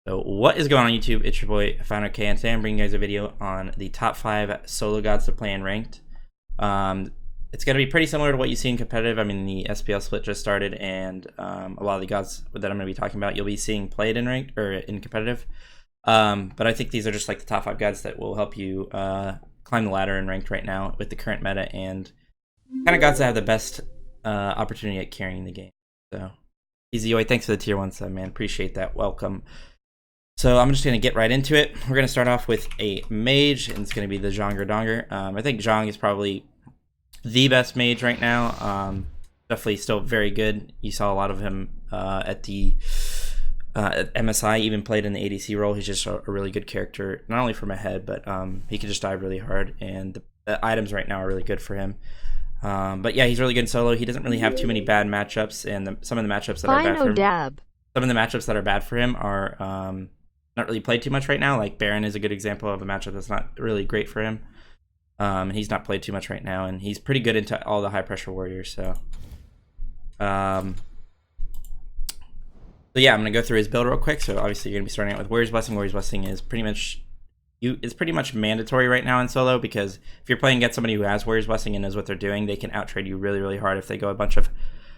So what is going on YouTube? It's your boy Founder K, and today I'm bringing you guys a video on the top 5 solo gods to play in ranked. It's going to be pretty similar to what you see in competitive. I mean, the SPL split just started, and a lot of the gods that I'm going to be talking about you'll be seeing played in ranked or in competitive. But I think these are just like the top 5 gods that will help you climb the ladder in ranked right now with the current meta, and kind of gods that have the best opportunity at carrying the game. So Easy Yoy, thanks for the tier 1 sub, man. Appreciate that. Welcome. So I'm just going to get right into it. We're going to start off with a mage, and it's going to be the Zhong Donger. I think Zhong is probably the best mage right now. Definitely still very good. You saw a lot of him at the at MSI, even played in the ADC role. He's just a really good character, not only from ahead, but he can just dive really hard, and the items right now are really good for him. But yeah, he's really good in solo. He doesn't really have too many bad matchups, and some of the matchups that are bad for him, some of the matchups that are bad for him are not really played too much right now. Like Baron is a good example of a matchup that's not really great for him. And he's not played too much right now, and he's pretty good into all the high pressure warriors. So, yeah, I'm gonna go through his build real quick. So obviously you're gonna be starting out with Warrior's Blessing. Warrior's Blessing is pretty much mandatory right now in solo, because if you're playing against somebody who has Warrior's Blessing and knows what they're doing, they can outtrade you really, really hard. If they go a bunch of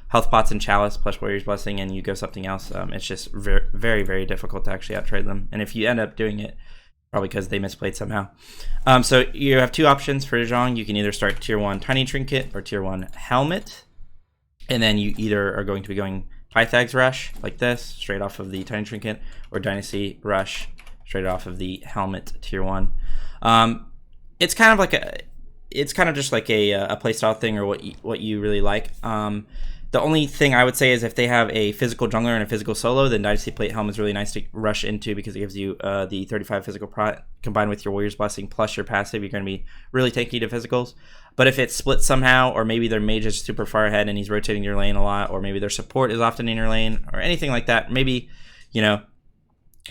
health pots and chalice plus Warrior's Blessing and you go something else, it's just very, very, very difficult to actually outtrade them. And if you end up doing it, probably because they misplayed somehow. So you have 2 options for Zhong. You can either start tier 1 Tiny Trinket or tier 1 Helmet, and then you either are going to be going Pythags Rush like this, straight off of the Tiny Trinket, or Dynasty Rush, straight off of the Helmet tier 1. It's kind of just like a playstyle thing, or what you really like. The only thing I would say is if they have a physical jungler and a physical solo, then Dynasty Plate Helm is really nice to rush into, because it gives you the 35 physical prot combined with your Warrior's Blessing plus your passive. You're going to be really tanky to physicals. But if it's split somehow, or maybe their mage is super far ahead and he's rotating your lane a lot, or maybe their support is often in your lane, or anything like that, maybe, you know,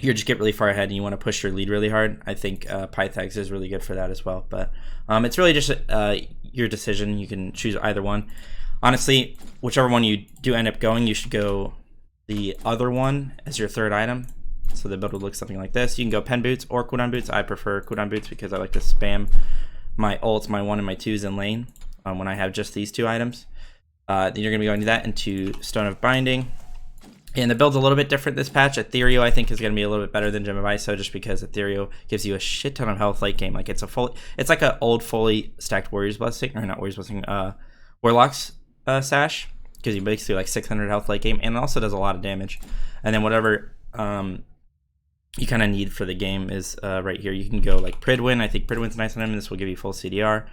you just get really far ahead and you want to push your lead really hard, I think Pythags is really good for that as well. But it's really just your decision. You can choose either one. Honestly, whichever one you do end up going, you should go the other one as your 3rd item. So the build would look something like this. You can go Pen Boots or Cooldown Boots. I prefer Cooldown Boots because I like to spam my ults, my 1 and my 2s in lane when I have just these 2 items. Then you're going to be going to that into Stone of Binding. And the build's a little bit different this patch. Ethereal, I think, is going to be a little bit better than Gem of Iso, just because Ethereal gives you a shit ton of health late game. Like it's like an old fully stacked Warrior's Blessing, or not Warrior's Blessing, Warlock's sash, because you basically like 600 health late game, and it also does a lot of damage. And then whatever you kind of need for the game is right here. You can go like Pridwin. I think Pridwin's nice on him, and this will give you full CDR.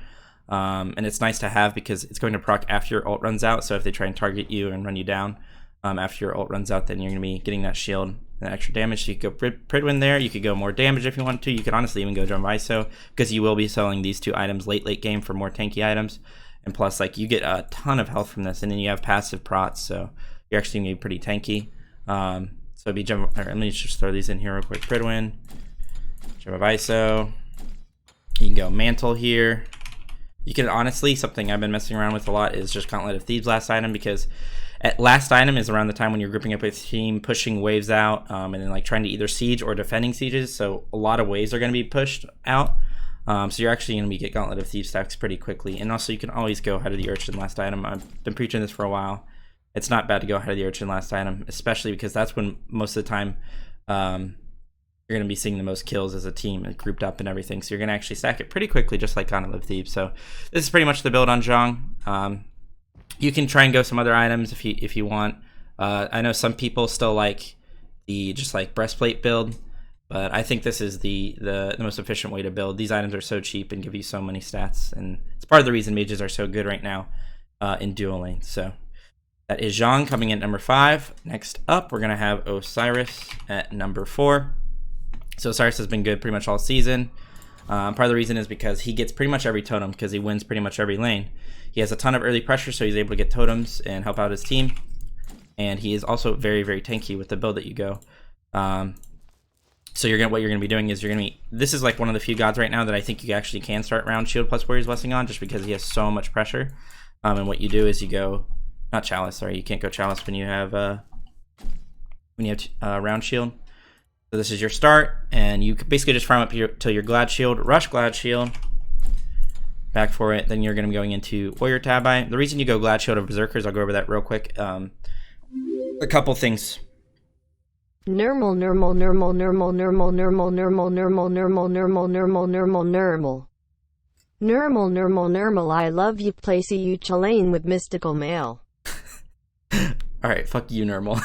And it's nice to have because it's going to proc after your ult runs out. So if they try and target you and run you down after your ult runs out, then you're going to be getting that shield and that extra damage. So you could go Pridwin there. You could go more damage if you want to. You could honestly even go Drum Iso, because you will be selling these 2 items late game for more tanky items. And plus, like, you get a ton of health from this, and then you have passive prots, so you're actually going to be pretty tanky. So it'd be let me just throw these in here real quick. Pridwin, Gem of Iso. You can go Mantle here. You can honestly, something I've been messing around with a lot is just Gauntlet of Thieves last item, because last item is around the time when you're grouping up with a team, pushing waves out, and then like trying to either siege or defending sieges. So a lot of waves are going to be pushed out. So you're actually going to get Gauntlet of Thieves stacks pretty quickly. And also you can always go Head of the Urchin last item. I've been preaching this for a while. It's not bad to go Head of the Urchin last item, especially because that's when most of the time you're going to be seeing the most kills as a team and grouped up and everything. So you're going to actually stack it pretty quickly, just like Gauntlet of Thieves. So this is pretty much the build on Zhong. You can try and go some other items if you want. I know some people still like the just like breastplate build, but I think this is the most efficient way to build. These items are so cheap and give you so many stats, and it's part of the reason mages are so good right now in dual lane. So that is Zhong coming in at number 5. Next up, we're going to have Osiris at number 4. So Osiris has been good pretty much all season. Part of the reason is because he gets pretty much every totem, because he wins pretty much every lane. He has a ton of early pressure, so he's able to get totems and help out his team. And he is also very, very tanky with the build that you go. So what you're gonna be doing is this is like one of the few gods right now that I think you actually can start round shield plus Warrior's Blessing on, just because he has so much pressure. And what you do is you go, not chalice, sorry, you can't go chalice when you have round shield. So this is your start, and you basically just farm up till your Glad Shield, rush Glad Shield, back for it. Then you're going to be going into Warrior Tabi. The reason you go Glad Shield of Berserkers, I'll go over that real quick. A couple things. Normal, normal, normal, normal, normal, normal, normal, normal, normal, normal, normal, normal, normal. Normal, normal, normal, I love you, placey you Chilean with mystical male. Alright, fuck you, normal.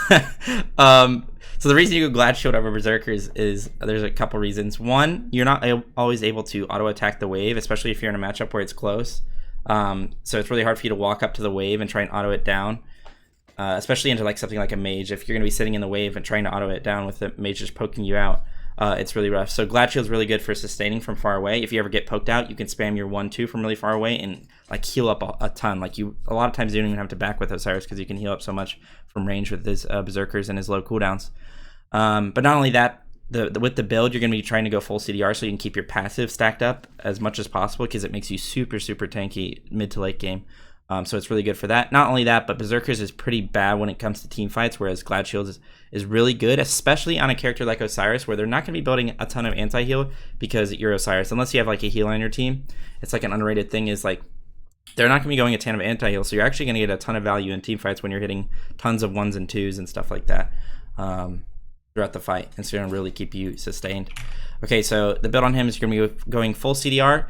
So the reason you go Glad Shield over Berserkers is there's a couple reasons. One, you're not always able to auto-attack the wave, especially if you're in a matchup where it's close. So it's really hard for you to walk up to the wave and try and auto it down. Especially into like something like a mage. If you're going to be sitting in the wave and trying to auto it down with the mage just poking you out, it's really rough. So Glad Shield's really good for sustaining from far away. If you ever get poked out, you can spam your 1-2 from really far away and like heal up a ton. Like a lot of times you don't even have to back with Osiris because you can heal up so much from range with his Berserkers and his low cooldowns. But not only that, with the build, you're going to be trying to go full CDR so you can keep your passive stacked up as much as possible because it makes you super, super tanky mid to late game. So it's really good for that. Not only that, but Berserkers is pretty bad when it comes to team fights, whereas Glad Shield is really good, especially on a character like Osiris, where they're not going to be building a ton of anti-heal because you're Osiris. Unless you have like a heal on your team, it's like an underrated thing is like they're not going to be going a ton of anti-heal, so you're actually going to get a ton of value in team fights when you're hitting tons of 1s and 2s and stuff like that throughout the fight, and so it's going to really keep you sustained. Okay, so the build on him is going to be going full CDR.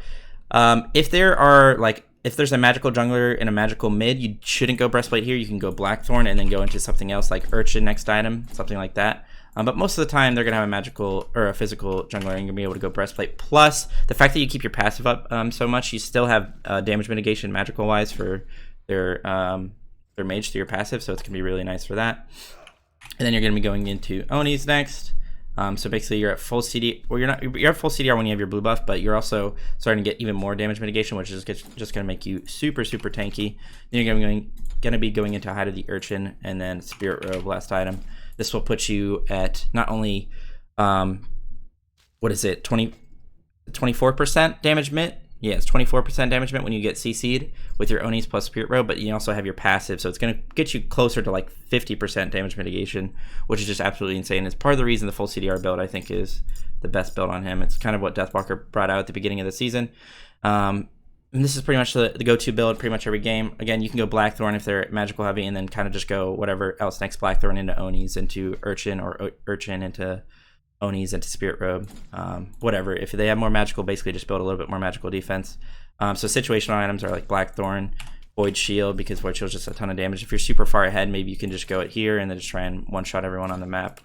If there's a magical jungler and a magical mid, you shouldn't go Breastplate here. You can go Blackthorn and then go into something else like Urchin next item, something like that. But most of the time, they're going to have a magical or a physical jungler and you're going to be able to go Breastplate. Plus, the fact that you keep your passive up so much, you still have damage mitigation magical-wise for their mage through your passive, so it's going to be really nice for that. And then you're going to be going into Onis next. So basically you're at full CD, well you're at full CDR when you have your blue buff, but you're also starting to get even more damage mitigation, which is just going to make you super, super tanky. Then you're going to be going into Hide of the Urchin and then Spirit Robe last item. This will put you at not only, 24% damage mit? Yeah, it's 24% damage mint when you get CC'd with your Onis plus Spirit Robe, but you also have your passive, so it's going to get you closer to like 50% damage mitigation, which is just absolutely insane. It's part of the reason the full CDR build, I think, is the best build on him. It's kind of what Deathwalker brought out at the beginning of the season. And this is pretty much the go-to build pretty much every game. Again, you can go Blackthorn if they're magical heavy, and then kind of just go whatever else next, Blackthorn into Onis, into Urchin, or Urchin into Onis, into Spirit Robe, whatever. If they have more magical, basically just build a little bit more magical defense. So situational items are like Blackthorn, Void Shield, because Void Shield is just a ton of damage. If you're super far ahead, maybe you can just go it here and then just try and one-shot everyone on the map.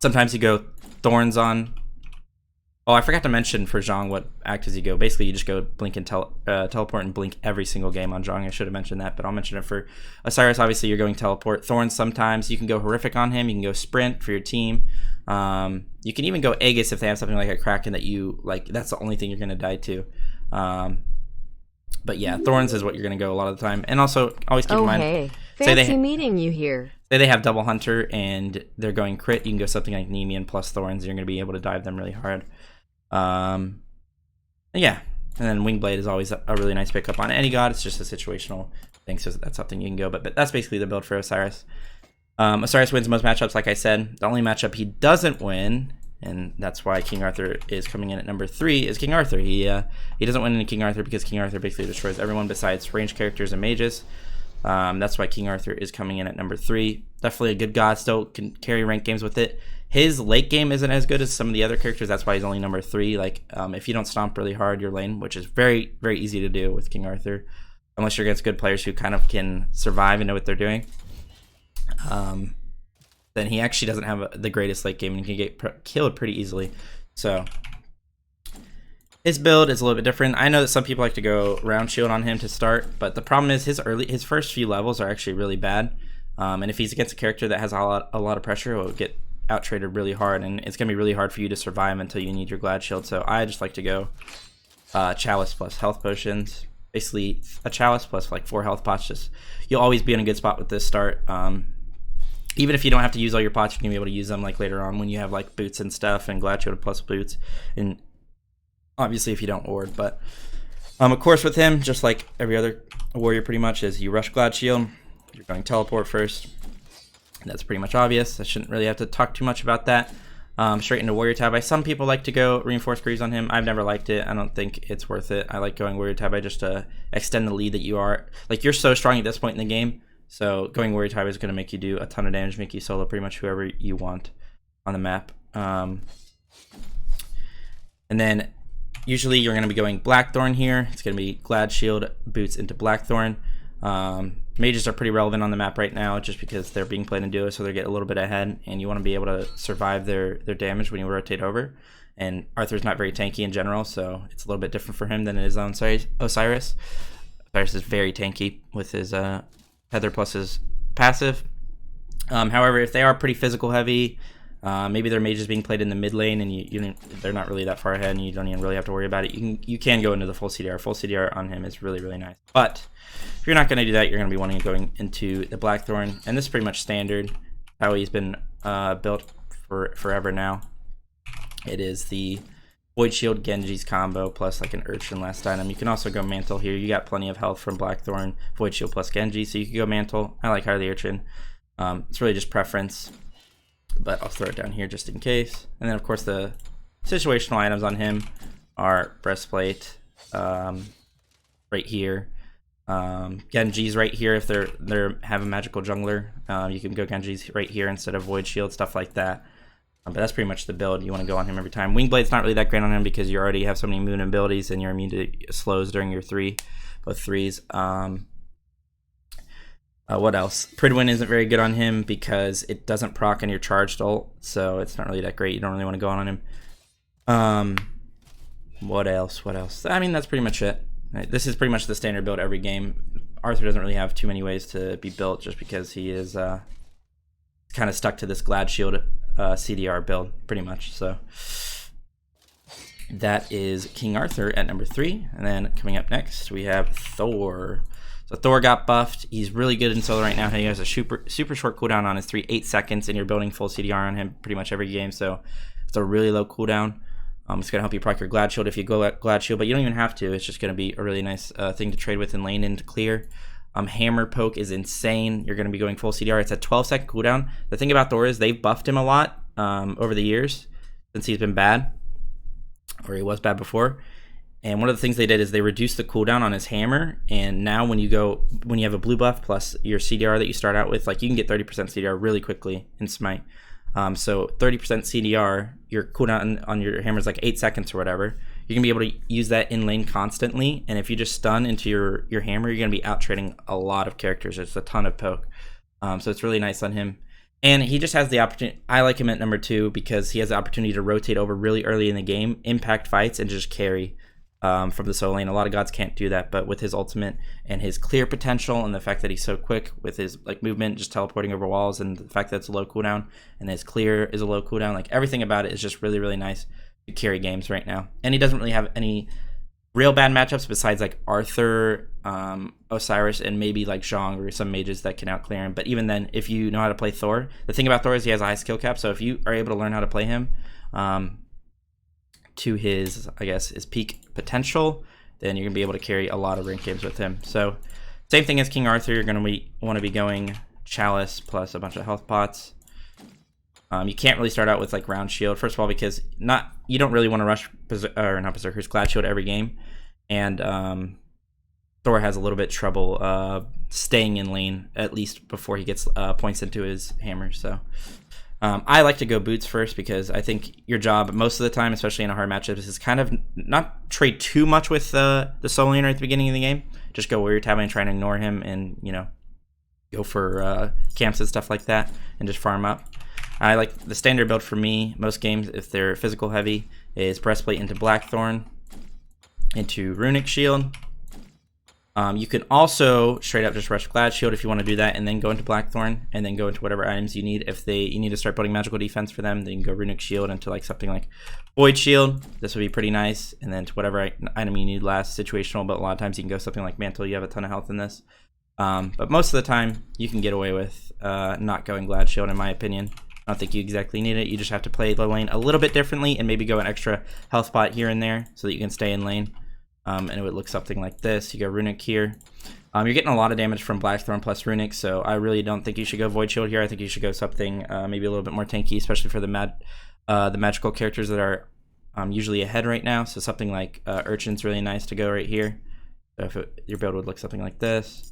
Sometimes you go Thorns on. Oh, I forgot to mention for Zhong what actives you go. Basically, you just go blink and teleport and blink every single game on Zhong. I should have mentioned that, but I'll mention it for Osiris. Obviously, you're going teleport. Thorns sometimes. You can go Horrific on him. You can go Sprint for your team. You can even go Aegis if they have something like a Kraken that you like. That's the only thing you're going to die to. But yeah, Thorns is what you're going to go a lot of the time. And also, always keep in mind. Hey, fancy meeting you here. Say they have Double Hunter and they're going crit. You can go something like Nemean plus Thorns. And you're going to be able to dive them really hard. Yeah, and then Wingblade is always a really nice pickup on any god. It's just a situational thing, so that's something you can go. But that's basically the build for Osiris. Osiris wins most matchups, like I said. The only matchup he doesn't win, and that's why King Arthur is coming in at number 3, is King Arthur. He doesn't win in King Arthur because King Arthur basically destroys everyone besides ranged characters and mages. That's why King Arthur is coming in at number 3. Definitely a good god, still can carry ranked games with it. His late game isn't as good as some of the other characters. That's why he's only number 3. Like, if you don't stomp really hard your lane, which is very, very easy to do with King Arthur, unless you're against good players who kind of can survive and know what they're doing, then he actually doesn't have the greatest late game and he can get killed pretty easily. So his build is a little bit different. I know that some people like to go round shield on him to start, but the problem is his first few levels are actually really bad. And if he's against a character that has a lot of pressure, he'll get out-traded really hard, and it's going to be really hard for you to survive until you need your Glad Shield. So I just like to go Chalice plus health potions. Basically, a Chalice plus like 4 health pots. You'll always be in a good spot with this start. Even if you don't have to use all your pots, you can be able to use them like later on when you have like boots and stuff, and Glad Shield plus boots. And obviously if you don't ward, but of course with him, just like every other warrior pretty much, is you rush Glad Shield. You're going teleport first. That's pretty much obvious. I shouldn't really have to talk too much about that. Straight into Warrior Tabi. Some people like to go Reinforced Greaves on him. I've never liked it. I don't think it's worth it. I like going Warrior Tabi just to extend the lead that you are. Like, you're so strong at this point in the game, so going Warrior Tabi is going to make you do a ton of damage, make you solo pretty much whoever you want on the map. And then usually you're going to be going Blackthorn here. It's going to be Glad Shield, boots into Blackthorn. Mages are pretty relevant on the map right now just because they're being played in duo, so they get a little bit ahead, and you want to be able to survive their damage when you rotate over. And Arthur's not very tanky in general, so it's a little bit different for him than it is on Osiris. Osiris is very tanky with his Heather plus his passive. However, if they are pretty physical heavy, maybe their mages being played in the mid lane and they're not really that far ahead and you don't even really have to worry about it, you can go into the full CDR. Full CDR on him is really, really nice. But if you're not going to do that, you're going to be wanting to going into the Blackthorn, and this is pretty much standard how he's been built for forever now. It is the Void Shield Genji's combo plus like an Urchin last item. You can also go Mantle here. You got plenty of health from Blackthorn, Void Shield plus Genji, so you can go Mantle. I like Harley Urchin. It's really just preference, but I'll throw it down here just in case. And then of course the situational items on him are Breastplate right here. Genji's right here if they have a magical jungler. You can go Genji's right here instead of Void Shield, stuff like that. But that's pretty much the build you want to go on him every time. Wingblade's not really that great on him because you already have so many moon abilities and you're immune to slows during your both threes. What else? Pridwin isn't very good on him because it doesn't proc on your charged ult, so it's not really that great. You don't really want to go on him. What else? I mean, that's pretty much it. This is pretty much the standard build every game. Arthur doesn't really have too many ways to be built just because he is kind of stuck to this Glad Shield CDR build pretty much. So that is King Arthur at number 3. And then coming up next we have Thor. So Thor got buffed. He's really good in solo right now. He has a super short cooldown on his 8 seconds, and you're building full CDR on him pretty much every game. So it's a really low cooldown. It's going to help you proc your Glad Shield if you go Glad Shield, but you don't even have to. It's just going to be a really nice thing to trade with in lane and to clear. Hammer Poke is insane. You're going to be going full CDR. It's a 12-second cooldown. The thing about Thor is they've buffed him a lot over the years since he's been bad, or he was bad before. And one of the things they did is they reduced the cooldown on his hammer. And now when you have a blue buff plus your CDR that you start out with, like you can get 30% CDR really quickly in Smite. So 30% CDR, your cooldown on your hammer is like 8 seconds or whatever. You're gonna be able to use that in lane constantly. And if you just stun into your hammer, you're gonna be out trading a lot of characters. It's a ton of poke. So it's really nice on him. And he just has the opportunity. I like him at number 2 because he has the opportunity to rotate over really early in the game, impact fights, and just carry. From the solo lane. A lot of gods can't do that, but with his ultimate and his clear potential and the fact that he's so quick with his like movement, just teleporting over walls, and the fact that it's a low cooldown and his clear is a low cooldown, like everything about it is just really, really nice to carry games right now. And he doesn't really have any real bad matchups besides like Arthur, Osiris, and maybe like Zhong or some mages that can outclear him. But even then, if you know how to play Thor, the thing about Thor is he has a high skill cap, so if you are able to learn how to play him to his, I guess, his peak potential, then you're gonna be able to carry a lot of ranked games with him. So same thing as King Arthur, you're gonna want to be going Chalice plus a bunch of health pots. You can't really start out with like round shield, first of all, because you don't really want to rush Berserker's Glad Shield every game, and Thor has a little bit trouble staying in lane at least before he gets points into his hammer. So I like to go boots first because I think your job most of the time, especially in a hard matchup, is kind of not trade too much with the solo laner at the beginning of the game. Just go Warrior Tabi and try and ignore him, and go for camps and stuff like that, and just farm up. I like the standard build for me. Most games, if they're physical heavy, is Breastplate into Blackthorn, into Runic Shield. You can also straight up just rush Glad Shield if you want to do that, and then go into Blackthorn, and then go into whatever items you need. If you need to start putting magical defense for them, then you can go Runic Shield into like something like Void Shield. This would be pretty nice, and then to whatever item you need last, situational. But a lot of times you can go something like Mantle. You have a ton of health in this, but most of the time you can get away with not going Glad Shield, in my opinion. I don't think you exactly need it. You just have to play the lane a little bit differently, and maybe go an extra health pot here and there so that you can stay in lane. And it would look something like this. You go Runic here. You're getting a lot of damage from Blackthorn plus Runic, so I really don't think you should go Void Shield here. I think you should go something maybe a little bit more tanky, especially for the magical characters that are usually ahead right now. So something like Urchin's really nice to go right here. So if your build would look something like this.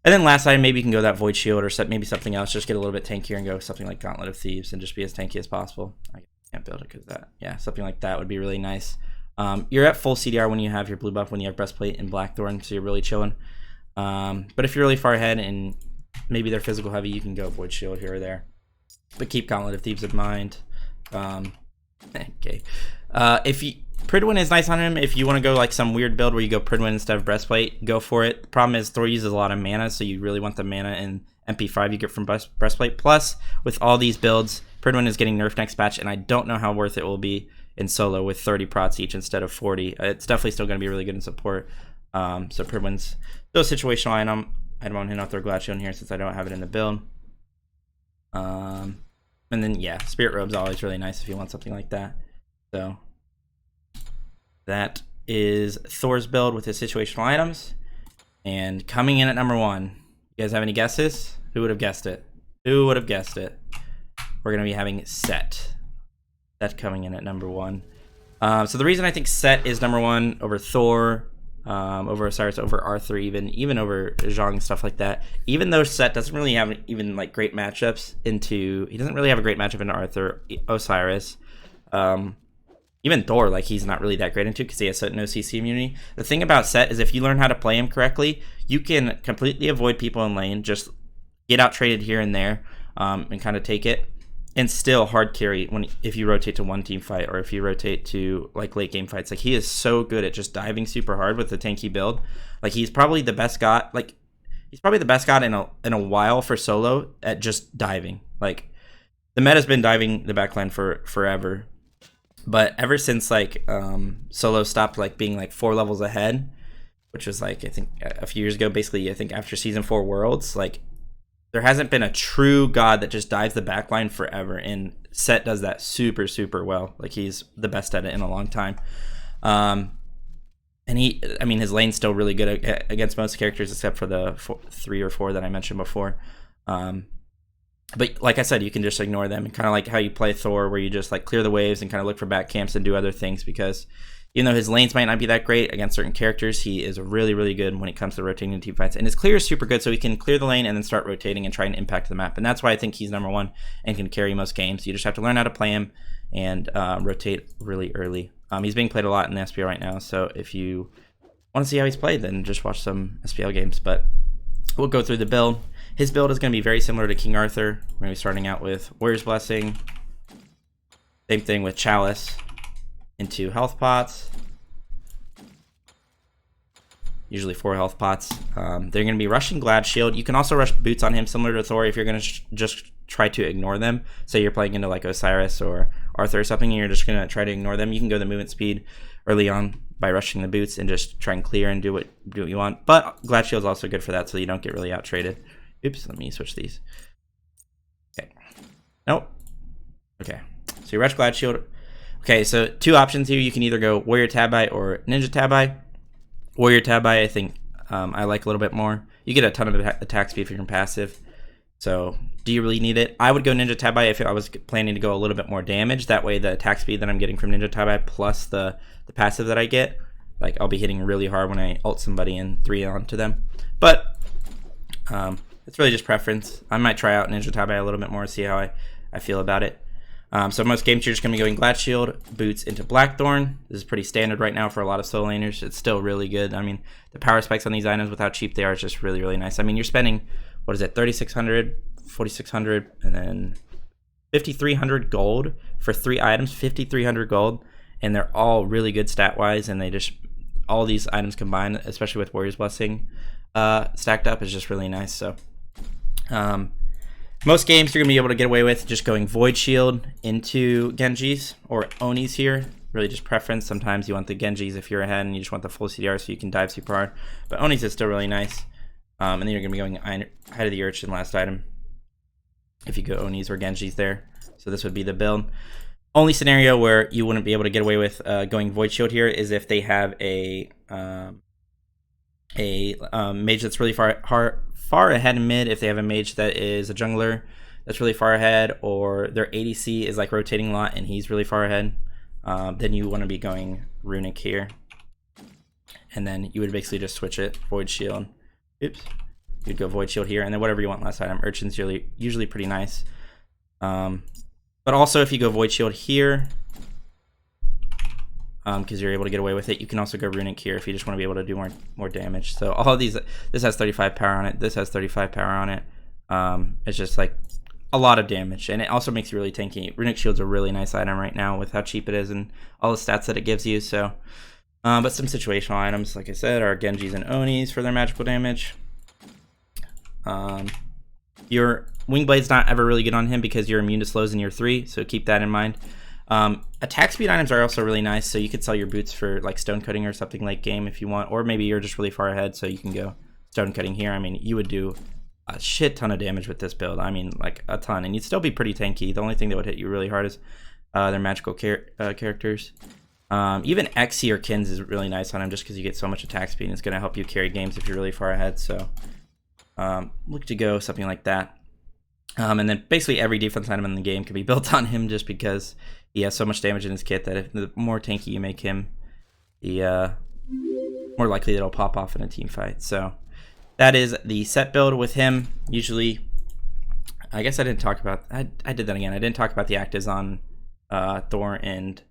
And then last item, maybe you can go that Void Shield or maybe something else. Just get a little bit tankier and go something like Gauntlet of Thieves and just be as tanky as possible. I can't build it because that. Yeah, something like that would be really nice. You're at full CDR when you have your blue buff, when you have Breastplate and Blackthorn, so you're really chilling. But if you're really far ahead and maybe they're physical heavy, you can go Void Shield here or there. But keep Gauntlet of Thieves in mind. Okay. Pridwin is nice on him. If you want to go like some weird build where you go Pridwin instead of Breastplate, go for it. The problem is Thor uses a lot of mana, so you really want the mana and MP5 you get from Breastplate. Plus, with all these builds, Pridwin is getting nerfed next patch, and I don't know how worth it will be in solo with 30 prots each instead of 40. It's definitely still going to be really good in support. So Pridwin's still a situational item. I don't want to throw Glad Shield in here since I don't have it in the build. And then, yeah, Spirit Robe's always really nice if you want something like that. So that is Thor's build with his situational items. And coming in at number 1, you guys have any guesses? Who would have guessed it? Who would have guessed it? We're going to be having Set. Set coming in at number 1. So the reason I think Set is number 1 over Thor, over Osiris, over Arthur, even over Zhang and stuff like that. Even though Set doesn't really have even like great matchups he doesn't really have a great matchup into Arthur, Osiris. Even Thor, like he's not really that great into because he has no CC immunity. The thing about Set is if you learn how to play him correctly, you can completely avoid people in lane, just get out traded here and there, and kind of take it. And still hard carry if you rotate to one team fight or if you rotate to like late game fights. Like he is so good at just diving super hard with the tanky build. Like he's probably the best god. Like he's probably the best god in a while for solo at just diving. Like the meta's been diving the backline for forever, but ever since like solo stopped like being like 4 levels ahead, which was like I think a few years ago. Basically, I think after season 4 Worlds, like. There hasn't been a true god that just dives the backline forever, and Set does that super, super well. Like, he's the best at it in a long time. And his lane's still really good against most characters except for the 3 or 4 that I mentioned before. But like I said, you can just ignore them, and kind of like how you play Thor, where you just like clear the waves and kind of look for back camps and do other things, because even though his lanes might not be that great against certain characters, he is really, really good when it comes to rotating in team fights. And his clear is super good, so he can clear the lane and then start rotating and try and impact the map. And that's why I think he's number 1 and can carry most games. You just have to learn how to play him and rotate really early. He's being played a lot in the SPL right now, so if you want to see how he's played, then just watch some SPL games. But we'll go through the build. His build is going to be very similar to King Arthur. We're going to be starting out with Warrior's Blessing. Same thing with Chalice into health pots. Usually 4 health pots. They're going to be rushing Glad Shield. You can also rush boots on him, similar to Thor, if you're going to just try to ignore them. Say you're playing into like Osiris or Arthur or something, and you're just going to try to ignore them. You can go the movement speed early on by rushing the boots and just try and clear and do what you want. But Glad Shield is also good for that, so you don't get really out traded. Oops, let me switch these. Okay. Nope. Okay. So you rush Glad Shield. Okay, so 2 options here. You can either go Warrior Tabi or Ninja Tabi. Warrior Tabi, I think I like a little bit more. You get a ton of attack speed if you're passive. So, do you really need it? I would go Ninja Tabi if I was planning to go a little bit more damage. That way, the attack speed that I'm getting from Ninja Tabi plus the passive that I get, like I'll be hitting really hard when I ult somebody and 3 onto them. But it's really just preference. I might try out Ninja Tabi a little bit more, see how I feel about it. So most games you're just going to be going Glad Shield, boots into Blackthorn. This is pretty standard right now for a lot of solo laners. It's still really good. I mean, the power spikes on these items with how cheap they are is just really, really nice. I mean, you're spending, 3,600, 4,600, and then 5,300 gold for 3 items, 5,300 gold, and they're all really good stat-wise, and all these items combined, especially with Warrior's Blessing stacked up, is just really nice. So, most games you're going to be able to get away with just going Void Shield into Genjis or Onis here. Really just preference. Sometimes you want the Genjis if you're ahead and you just want the full CDR so you can dive super hard. But Onis is still really nice. And then you're going to be going Height of the Urchin last item if you go Onis or Genjis there. So this would be the build. Only scenario where you wouldn't be able to get away with going Void Shield here is if they have a Warrior's Blessing. If they have a Warrior's Blessing, you can go Void Shield. If they have a Warrior's Blessing, you can go Onis or Genjis there. So this would be the build. Only scenario where you wouldn't be able to get away with going Void Shield here is if they have a a mage that's really far ahead in mid. If they have a mage that is a jungler that's really far ahead, or their ADC is like rotating a lot and he's really far ahead, then you want to be going runic here. And then you would basically just switch it, void shield. Oops. You'd go void shield here, and then whatever you want last item. Urchin's usually pretty nice. But also if you go void shield here, because you're able to get away with it, you can also go runic here if you just want to be able to do more damage. So all of these, this has 35 power on it, this has 35 power on it. It's just like a lot of damage, and it also makes you really tanky. Runic shield's a really nice item right now with how cheap it is and all the stats that it gives you. So but some situational items, like I said, are Genjis and Onis for their magical damage. Your Wingblade's not ever really good on him because you're immune to slows in year 3, so keep that in mind. Attack speed items are also really nice, so you could sell your boots for like stone cutting or something late game if you want, or maybe you're just really far ahead, so you can go stone cutting here. I mean, you would do a shit ton of damage with this build. I mean, like a ton, and you'd still be pretty tanky. The only thing that would hit you really hard is their magical characters. Even Xe or Kins is really nice on him just because you get so much attack speed, and it's going to help you carry games if you're really far ahead. So look to go something like that. And then basically every defense item in the game can be built on him just because he has so much damage in his kit that if the more tanky you make him, the more likely that it'll pop off in a team fight. So that is the set build with him. Usually, I guess I didn't talk about, I did that again. I didn't talk about the actives on Thor and,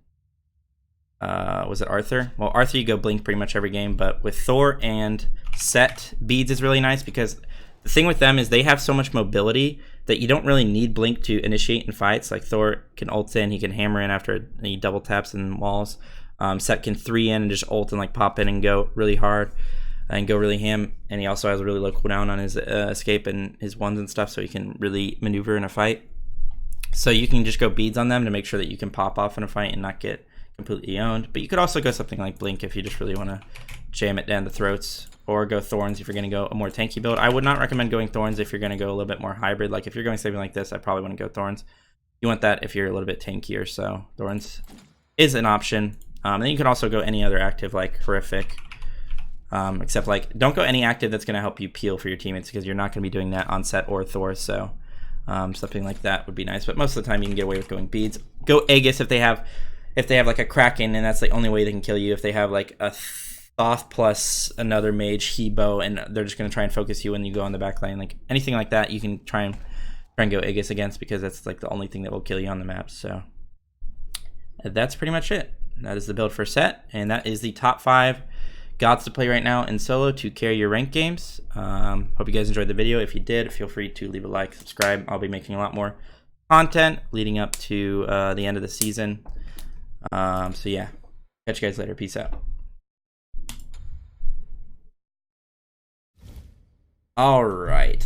was it Arthur? Well, Arthur you go blink pretty much every game, but with Thor and Set, beads is really nice because the thing with them is they have so much mobility that you don't really need blink to initiate in fights. Like Thor can ult in, he can hammer in after he double taps in walls. Set can 3 in and just ult and like pop in and go really hard and go really ham. And he also has a really low cooldown on his escape and his ones and stuff, so he can really maneuver in a fight. So you can just go beads on them to make sure that you can pop off in a fight and not get completely owned. But you could also go something like blink if you just really want to jam it down the throats, or go thorns if you're going to go a more tanky build. I would not recommend going thorns if you're going to go a little bit more hybrid. Like if you're going something like this, I probably wouldn't go thorns. You want that if you're a little bit tankier, so thorns is an option. And then you can also go any other active like horrific, except like don't go any active that's going to help you peel for your teammates because you're not going to be doing that on Set or Thor. So something like that would be nice, but most of the time you can get away with going beads. Go Aegis if they have like a Kraken, and that's the only way they can kill you. If they have like a Thoth plus another mage Hebo, and they're just going to try and focus you when you go on the back lane, like anything like that, you can try and go Aegis against, because that's like the only thing that will kill you on the map. So that's pretty much it. That is the build for Set, and that is the top 5 gods to play right now in solo to carry your ranked games. Hope you guys enjoyed the video. If you did, feel free to leave a like, subscribe. I'll be making a lot more content leading up to the end of the season. So yeah, catch you guys later. Peace out. All right.